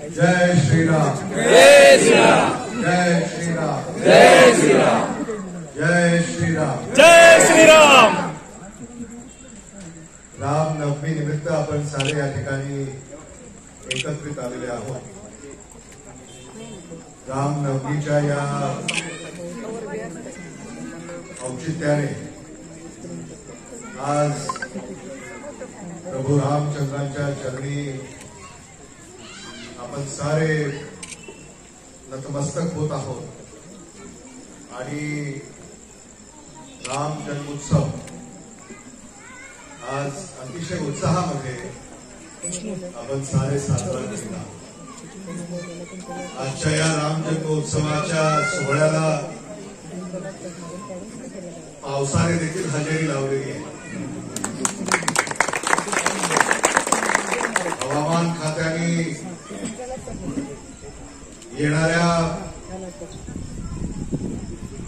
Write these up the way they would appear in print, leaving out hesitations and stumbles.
जय श्रीराम, जय श्रीराम, जय श्रीराम, जय श्रीराम, जय श्रीराम, जय श्रीराम। रामनवमी निमित्त आपण सारे या ठिकाणी एकत्रित आलेले आहोत। रामनवमीच्या या औचित्याने आज प्रभू रामचंद्रांच्या चरणी आपण सारे नतमस्तक होत आहोत आणि राम जन्मोत्सव आज अतिशय उत्साहामध्ये आपण सारे साजरा केला। आजच्या या राम जन्मोत्सवाच्या सोहळ्याला पावसाने देखील हजेरी लावलेली आहे। हवामान खात्याने येणाऱ्या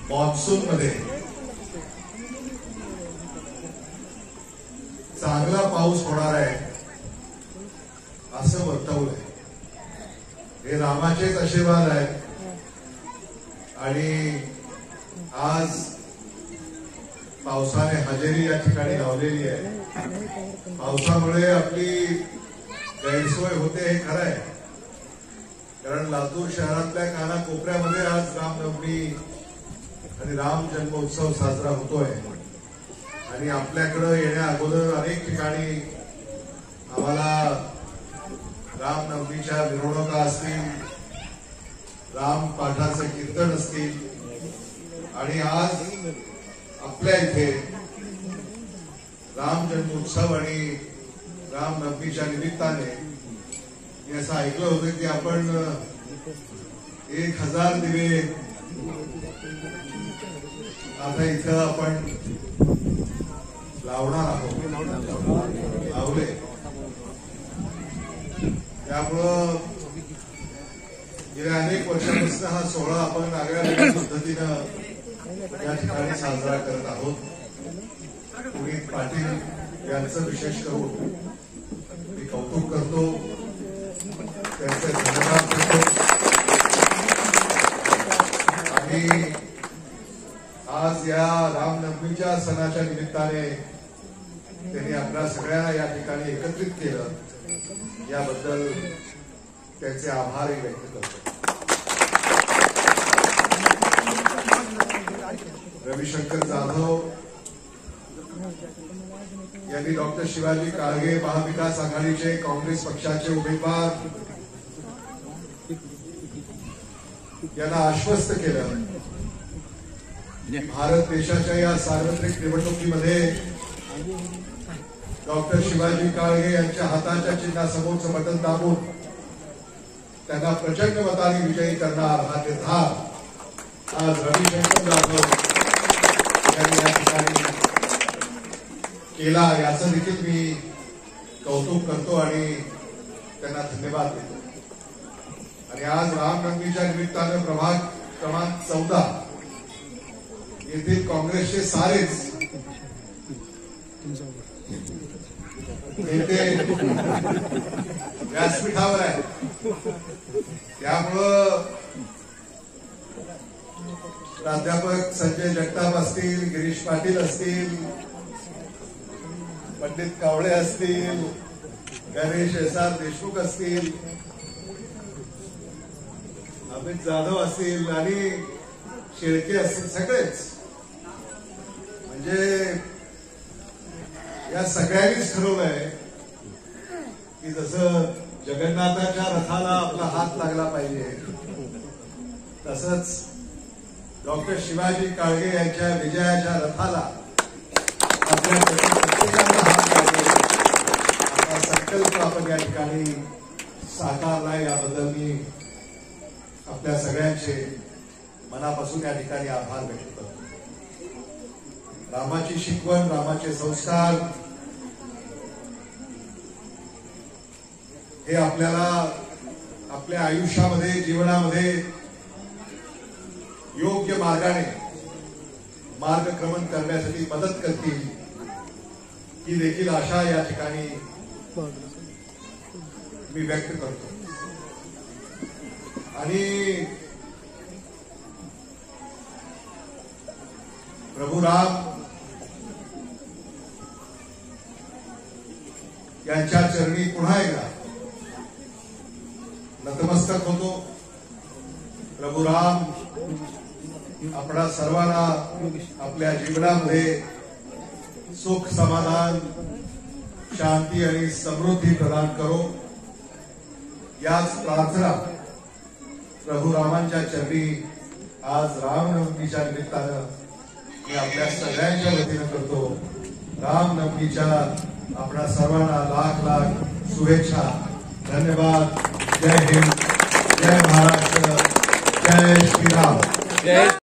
मॉन्सून मध्ये चांगला पाऊस होणार आहे असं वर्तवलंय। हे रामाचेच आशीर्वाद आहेत आणि आज पावसाने हजेरी या ठिकाणी लावलेली आहे। पावसामुळे आपली गैरसोय होते हे खरं आहे, कारण लातूर शहरातल्या कानाकोपऱ्यामध्ये आज रामनवमी आणि राम जन्मोत्सव साजरा होतोय आणि आपल्याकडे येण्या अगोदर अनेक ठिकाणी आम्हाला रामनवमीच्या मिरवणुका असतील, राम पाठाचे कीर्तन असतील आणि आज आपल्या इथे राम जन्मोत्सव आणि रामनवमीच्या निमित्ताने मी असं ऐकलं होतं की आपण 1000 दिवे आता इथं आपण लावणार आहोत, लावले। त्यामुळं गेल्या अनेक वर्षांपासून हा सोहळा आपण आगळ्या पद्धतीनं या ठिकाणी साजरा करत आहोत। पुनीत पाटील यांचं विशेष करून मी कौतुक करतो, त्यांचे धन्यवाद करतो आणि आज या रामनवमीच्या सणाच्या निमित्ताने त्यांनी आपल्या सगळ्यांना या ठिकाणी एकत्रित केलं, याबद्दल त्यांचे आभारही व्यक्त करतो। रविशंकर जाधव यांनी डॉक्टर शिवाजी काळगे महाविकास आघाडीचे काँग्रेस पक्षाचे उमेदवार यांना आश्वस्त केलं की भारत देशाच्या या सार्वत्रिक निवडणुकीमध्ये डॉक्टर शिवाजी काळगे यांच्या हाताच्या चिन्हासमोरचं बटन दाबून त्यांना प्रचंड मताने विजयी करणार हा निर्धार आज रविशंकर जाधव यांनी या ठिकाणी केला, याचं देखील मी कौतुक करतो आणि त्यांना धन्यवाद देतो। आणि आज रामनवमीच्या निमित्तानं प्रभाग क्रमांक 14 येथील काँग्रेसचे सारेच नेते व्यासपीठावर आहे, त्यामुळं प्राध्यापक संजय जगताप असतील, गिरीश पाटील असतील, पंडित कावळे असतील, गणेश एस.आर. देशमुख असतील, अमित जाधव असतील आणि शेळके असतील, सगळेच म्हणजे या सगळ्यांनीच ठरवलंय की जसं जगन्नाथाच्या रथाला आपला हात लागला पाहिजे, तसंच डॉक्टर शिवाजी काळगे यांच्या विजयाच्या रथाला आपल्या प्रत्येकाला हात लागेल असा संकल्प आपण या ठिकाणी साकारला। याबद्दल मी आपल्या सगळ्यांचे मनापासून या ठिकाणी आभार व्यक्त करतो। रामाची शिकवण, रामाचे संस्कार हे आपल्याला आपल्या आयुष्यामध्ये, जीवनामध्ये योग्य मार्गाने मार्गक्रमण करण्यासाठी मदत करतील ही देखील आशा या ठिकाणी मी व्यक्त करतो। आणि प्रभू राम यांच्या चरणी पुन्हा एकदा नतमस्तक होतो. प्रभू राम आपणा सर्वांना आपल्या जीवनामध्ये सुख, समाधान, शांती आणि समृद्धी प्रदान करो. याच प्रार्थना प्रभू रामांच्या चरणी आज रामनवमीच्या निमित्तानं मी आपल्या सगळ्यांच्या वतीनं करतो. रामनवमीच्या आपणा सर्वांना लाख लाख शुभेच्छा. धन्यवाद. जय हिंद, जय महाराष्ट्र, जय श्रीराम.